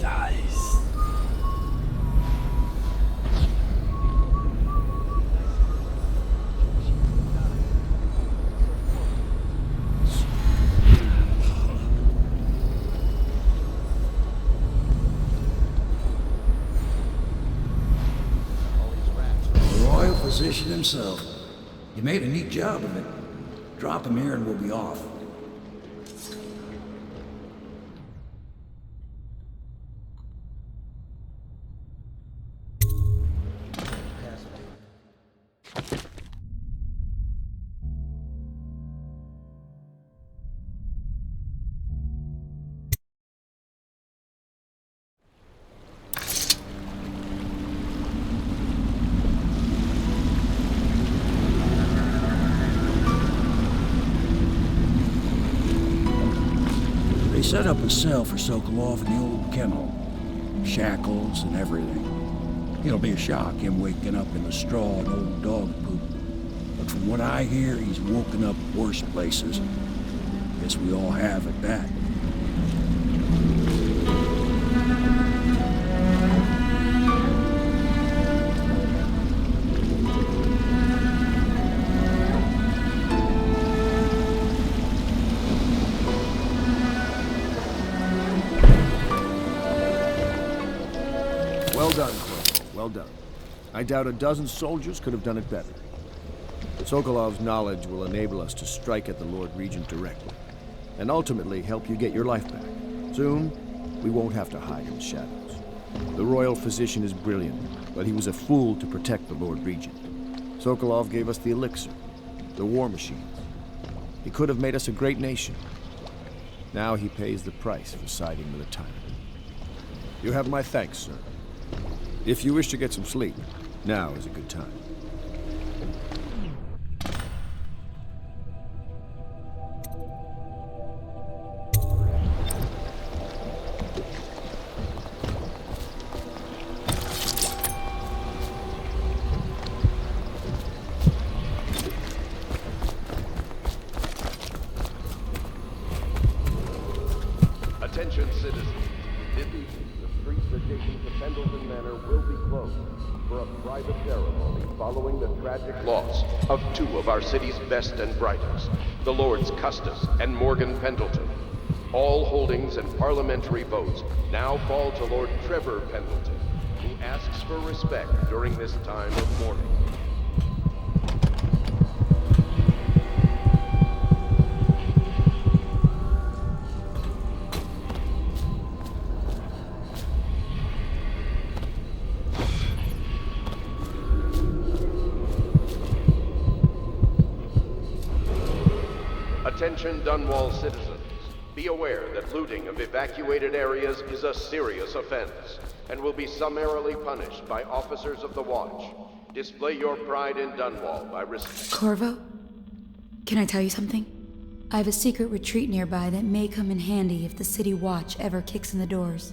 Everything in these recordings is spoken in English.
Nice. The royal physician himself. You made a neat job of it. Drop him here and we'll be off. They set up a cell for Sokolov in the old kennel. Shackles and everything. It'll be a shock, him waking up in the straw and old dog poop. But from what I hear, he's woken up worse places. Guess we all have at that. Well done, Corporal. Well done. I doubt a dozen soldiers could have done it better. Sokolov's knowledge will enable us to strike at the Lord Regent directly, and ultimately help you get your life back. Soon, we won't have to hide in the shadows. The royal physician is brilliant, but he was a fool to protect the Lord Regent. Sokolov gave us the elixir, the war machines. He could have made us a great nation. Now he pays the price for siding with a tyrant. You have my thanks, sir. If you wish to get some sleep, now is a good time. Attention, citizens. This evening, the streets adjacent to Pendleton Manor will be closed for a private ceremony following the tragic loss of two of our city's best and brightest, the Lords Custis and Morgan Pendleton. All holdings and parliamentary votes now fall to Lord Trevor Pendleton, who asks for respect during this time of mourning. Attention Dunwall citizens. Be aware that looting of evacuated areas is a serious offense and will be summarily punished by officers of the Watch. Display your pride in Dunwall by Corvo? Can I tell you something? I have a secret retreat nearby that may come in handy if the City Watch ever kicks in the doors.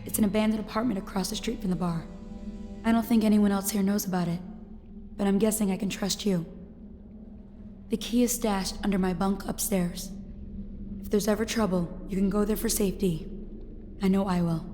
It's an abandoned apartment across the street from the bar. I don't think anyone else here knows about it, but I'm guessing I can trust you. The key is stashed under my bunk upstairs. If there's ever trouble, you can go there for safety. I know I will.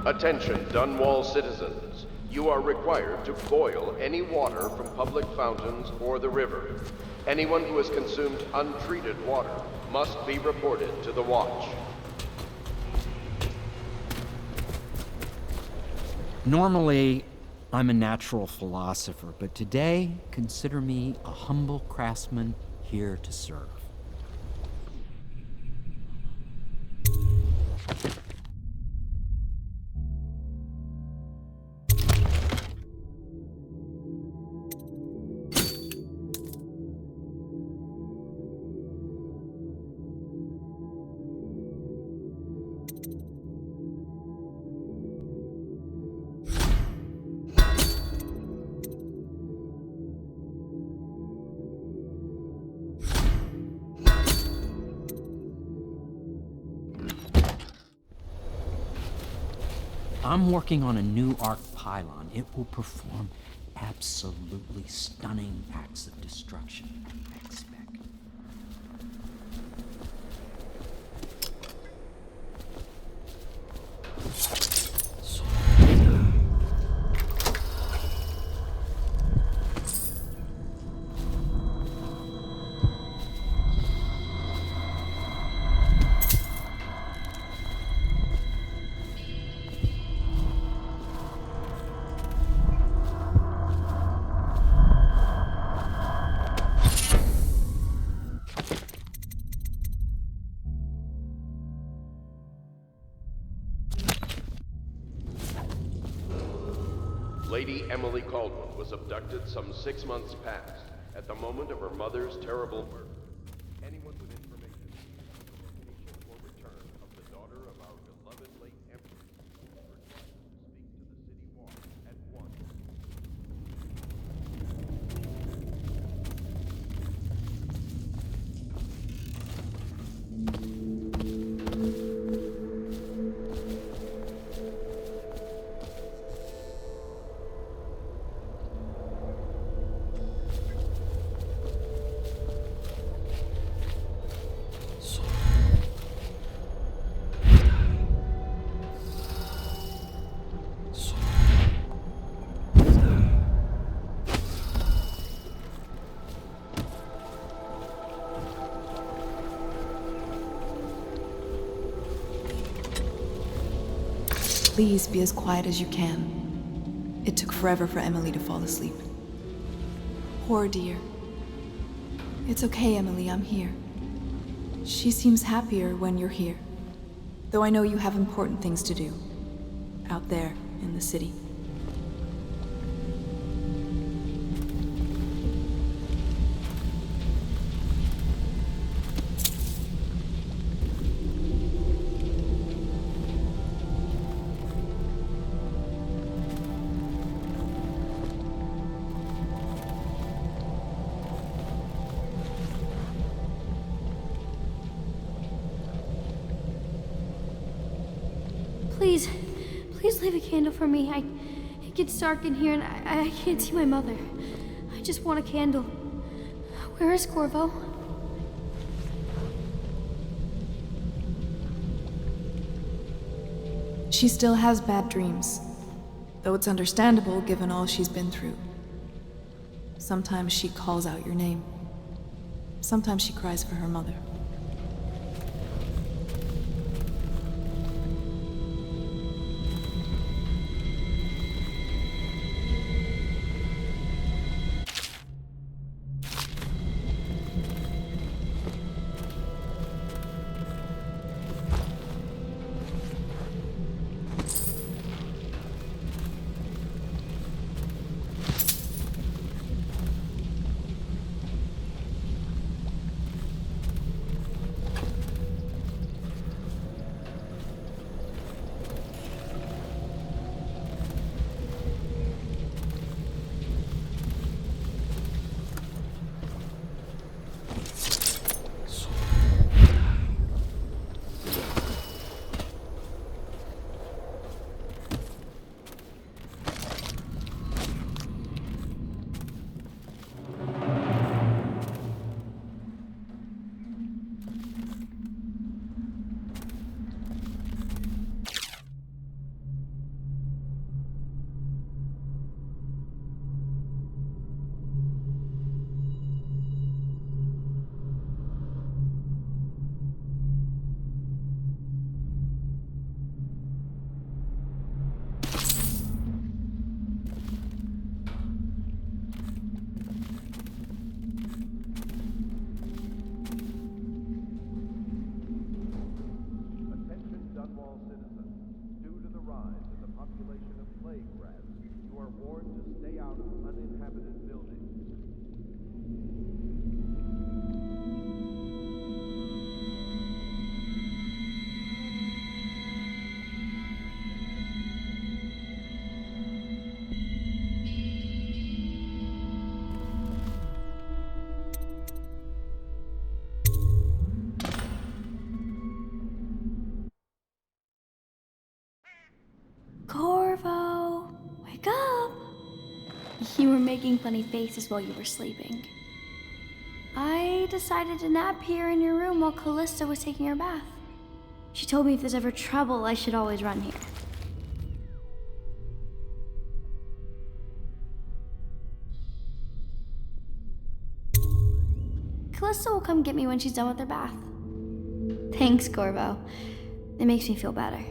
Attention, Dunwall citizens. You are required to boil any water from public fountains or the river. Anyone who has consumed untreated water must be reported to the Watch. Normally, I'm a natural philosopher, but today, consider me a humble craftsman here to serve. I'm working on a new arc pylon. It will perform absolutely stunning acts of destruction. Expect. Lady Emily Caldwell was abducted some 6 months past, at the moment of her mother's terrible murder. Anyone with information or return of the daughter of our beloved late Empress requested to speak to the city watch at once. Please be as quiet as you can. It took forever for Emily to fall asleep. Poor dear. It's okay, Emily, I'm here. She seems happier when you're here. Though I know you have important things to do. Out there, in the city. Please leave a candle for me. It gets dark in here and I can't see my mother. I just want a candle. Where is Corvo? She still has bad dreams, though it's understandable given all she's been through. Sometimes she calls out your name. Sometimes she cries for her mother. making funny faces while you were sleeping. I decided to nap here in your room while Callista was taking her bath. She told me if there's ever trouble, I should always run here. Callista will come get me when she's done with her bath. Thanks, Corvo. It makes me feel better.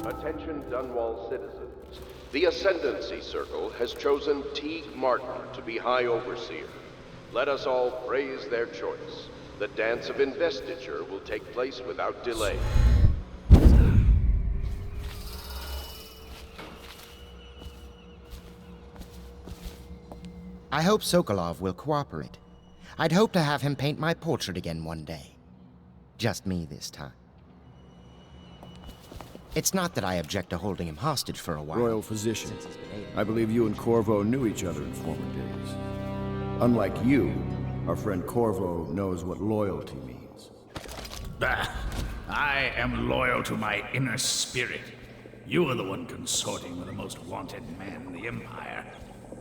Attention Dunwall citizens. The Ascendancy Circle has chosen T. Martin to be High Overseer. Let us all praise their choice. The dance of investiture will take place without delay. I hope Sokolov will cooperate. I'd hope to have him paint my portrait again one day. Just me this time. It's not that I object to holding him hostage for a while. Royal Physician, I believe you and Corvo knew each other in former days. Unlike you, our friend Corvo knows what loyalty means. Bah! I am loyal to my inner spirit. You are the one consorting with the most wanted man in the Empire.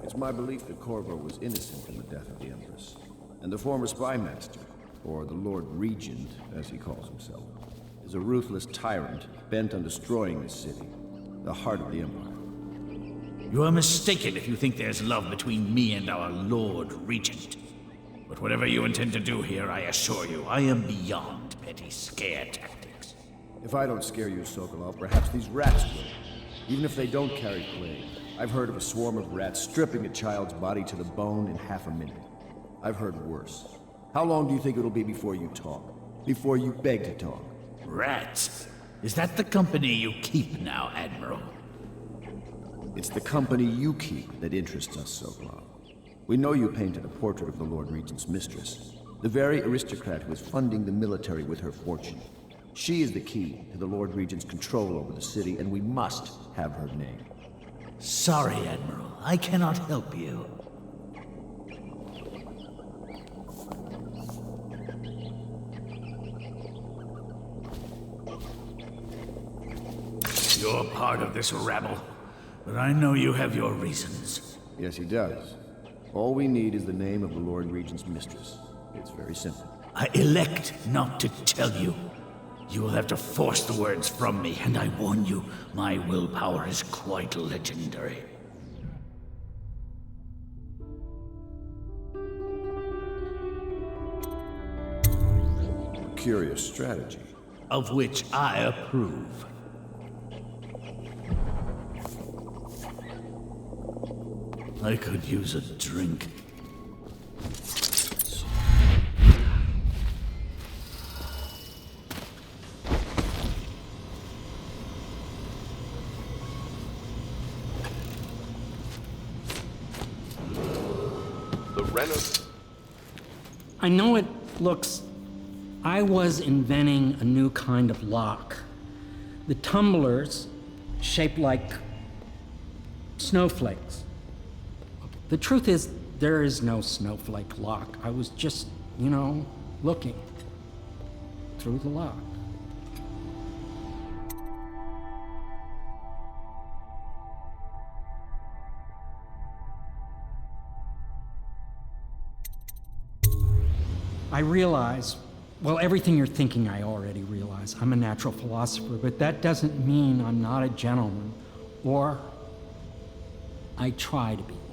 It's my belief that Corvo was innocent in the death of the Empress, and the former spy master, or the Lord Regent, as he calls himself, is a ruthless tyrant bent on destroying this city, the heart of the Empire. You are mistaken if you think there's love between me and our Lord Regent. But whatever you intend to do here, I assure you, I am beyond petty scare tactics. If I don't scare you, Sokolov, perhaps these rats will. Even if they don't carry plague. I've heard of a swarm of rats stripping a child's body to the bone in half a minute. I've heard worse. How long do you think it'll be before you talk? Before you beg to talk? Rats? Is that the company you keep now, Admiral? It's the company you keep that interests us, Sokolov. We know you painted a portrait of the Lord Regent's mistress, the very aristocrat who is funding the military with her fortune. She is the key to the Lord Regent's control over the city, and we must have her name. Sorry, Admiral. I cannot help you. You're part of this rabble, but I know you have your reasons. Yes, he does. All we need is the name of the Lord Regent's mistress. It's very simple. I elect not to tell you. You will have to force the words from me, and I warn you, my willpower is quite legendary. Curious strategy. Of which I approve. I could use a drink. I know it looks... I was inventing a new kind of lock. The tumblers shaped like snowflakes. The truth is, there is no snowflake lock. I was just, looking through the lock. I realize, well, everything you're thinking I already realize. I'm a natural philosopher, but that doesn't mean I'm not a gentleman, or I try to be one.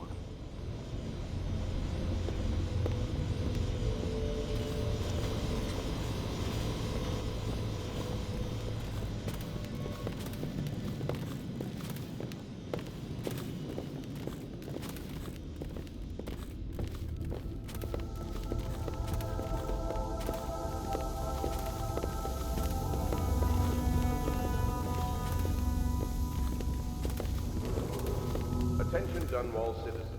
Attention Dunwall citizens.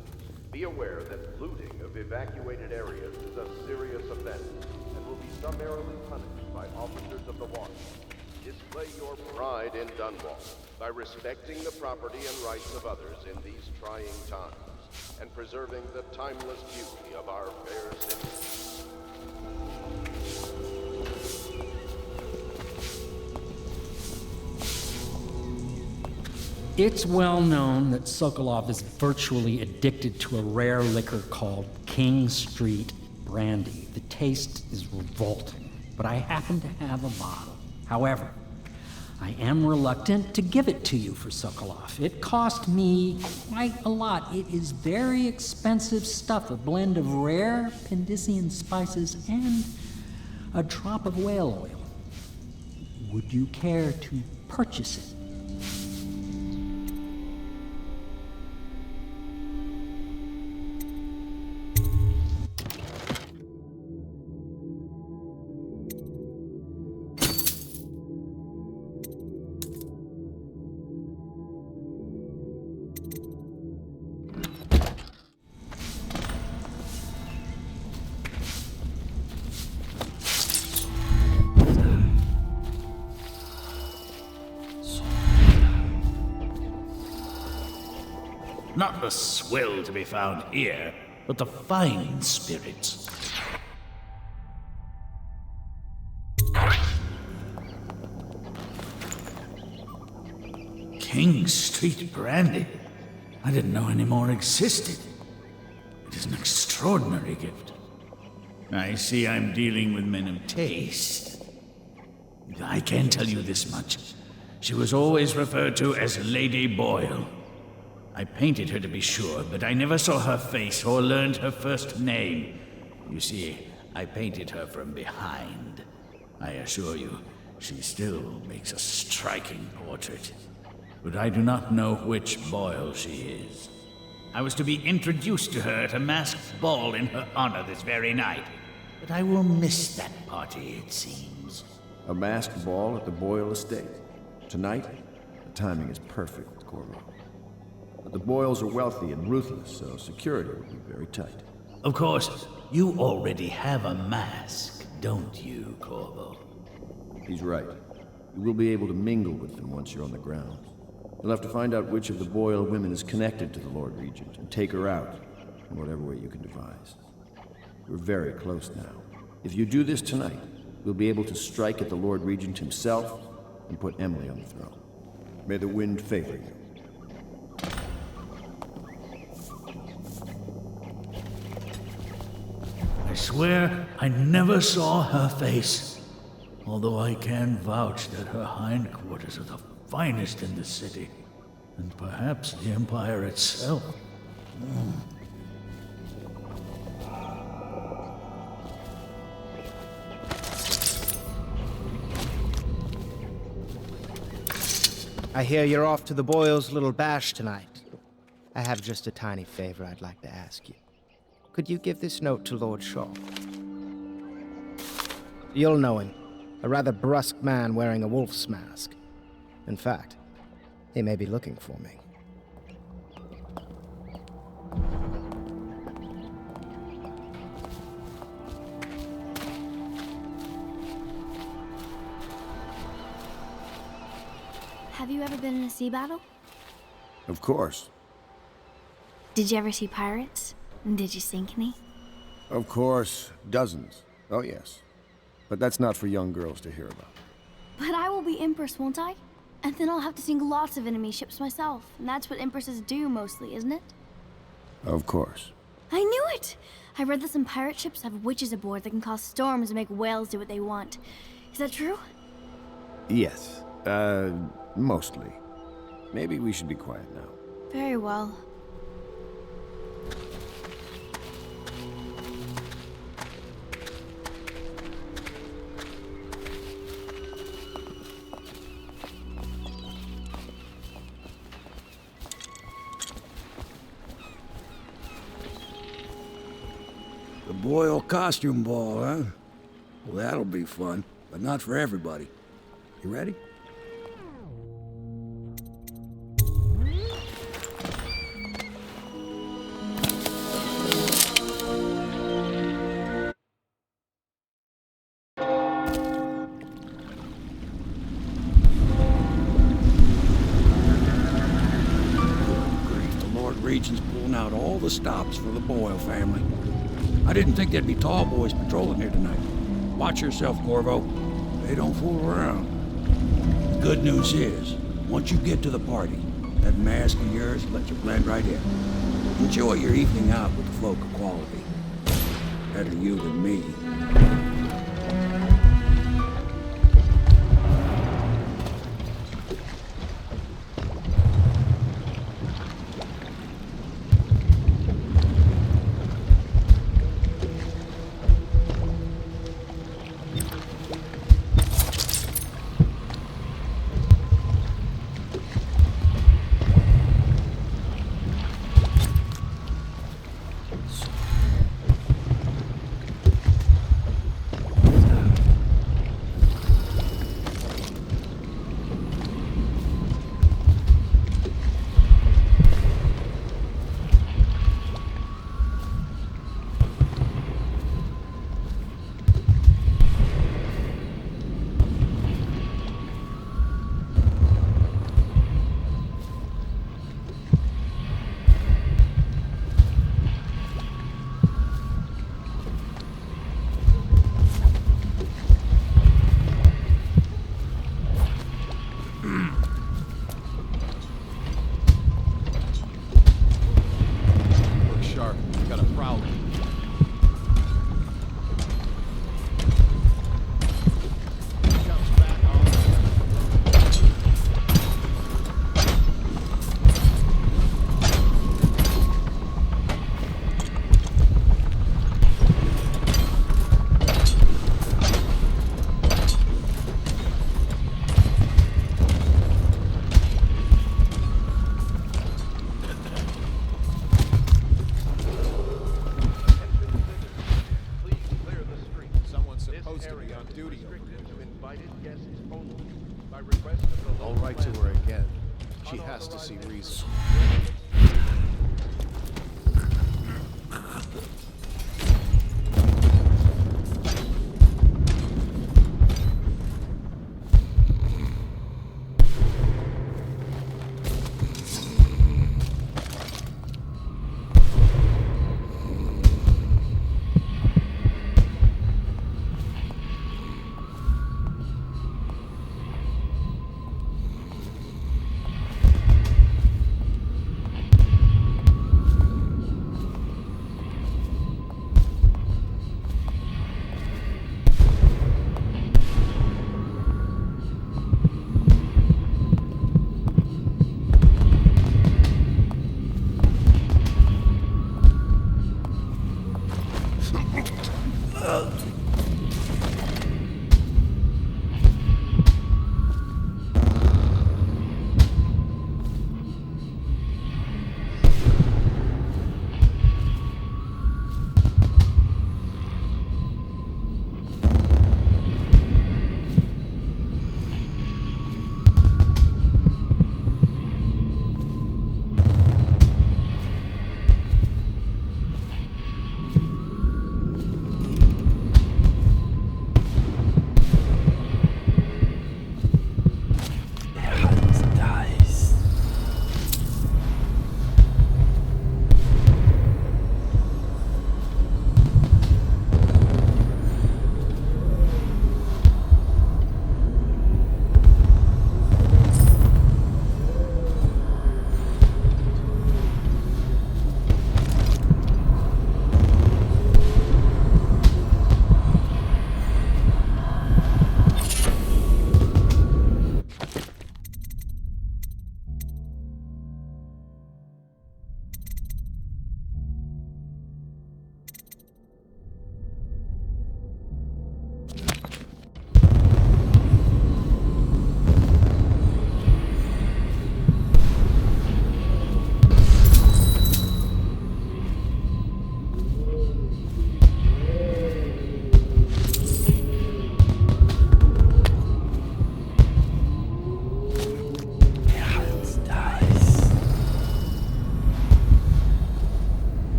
Be aware that looting of evacuated areas is a serious offense and will be summarily punished by officers of the watch. Display your pride in Dunwall by respecting the property and rights of others in these trying times and preserving the timeless beauty of our fair city. It's well known that Sokolov is virtually addicted to a rare liquor called King Street Brandy. The taste is revolting, but I happen to have a bottle. However, I am reluctant to give it to you for Sokolov. It cost me quite a lot. It is very expensive stuff, a blend of rare Pendician spices and a drop of whale oil. Would you care to purchase it? Not the swill to be found here, but the fine spirits. King Street Brandy? I didn't know any more existed. It is an extraordinary gift. I see I'm dealing with men of taste. I can tell you this much. She was always referred to as Lady Boyle. I painted her to be sure, but I never saw her face or learned her first name. You see, I painted her from behind. I assure you, she still makes a striking portrait. But I do not know which Boyle she is. I was to be introduced to her at a masked ball in her honor this very night. But I will miss that party, it seems. A masked ball at the Boyle estate. Tonight? The timing is perfect, Corvo. But the Boyles are wealthy and ruthless, so security will be very tight. Of course, you already have a mask, don't you, Corvo? He's right. You will be able to mingle with them once you're on the ground. You'll have to find out which of the Boyle women is connected to the Lord Regent and take her out in whatever way you can devise. We're very close now. If you do this tonight, we'll be able to strike at the Lord Regent himself and put Emily on the throne. May the wind favor you. I swear I never saw her face, although I can vouch that her hindquarters are the finest in the city, and perhaps the Empire itself. I hear you're off to the Boyles' little bash tonight. I have just a tiny favor I'd like to ask you. Could you give this note to Lord Shaw? You'll know him. A rather brusque man wearing a wolf's mask. In fact, he may be looking for me. Have you ever been in a sea battle? Of course. Did you ever see pirates? And did you sink any? Of course. Dozens. Oh, yes. But that's not for young girls to hear about. But I will be Empress, won't I? And then I'll have to sink lots of enemy ships myself. And that's what Empresses do mostly, isn't it? Of course. I knew it! I read that some pirate ships have witches aboard that can cause storms and make whales do what they want. Is that true? Yes. Mostly. Maybe we should be quiet now. Very well. The Boyle costume ball, huh? Well, that'll be fun, but not for everybody. You ready? Legion's pulling out all the stops for the Boyle family. I didn't think there'd be tall boys patrolling here tonight. Watch yourself, Corvo. They don't fool around. The good news is, once you get to the party, that mask of yours will let you blend right in. Enjoy your evening out with the folk of quality. Better you than me. I'll write to her again. She has to see reason.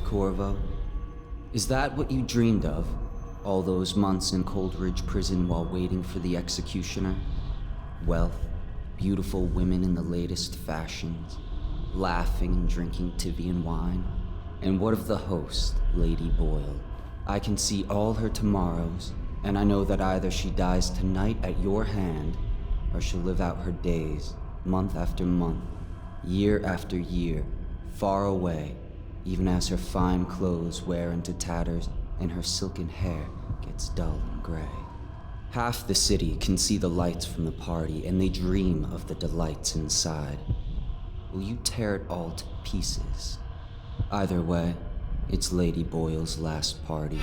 Corvo? Is that what you dreamed of? All those months in Coldridge Prison while waiting for the executioner? Wealth, beautiful women in the latest fashions, laughing and drinking Tivian wine? And what of the host, Lady Boyle? I can see all her tomorrows, and I know that either she dies tonight at your hand, or she'll live out her days, month after month, year after year, far away, even as her fine clothes wear into tatters and her silken hair gets dull and gray. Half the city can see the lights from the party, and they dream of the delights inside. Will you tear it all to pieces? Either way, it's Lady Boyle's last party.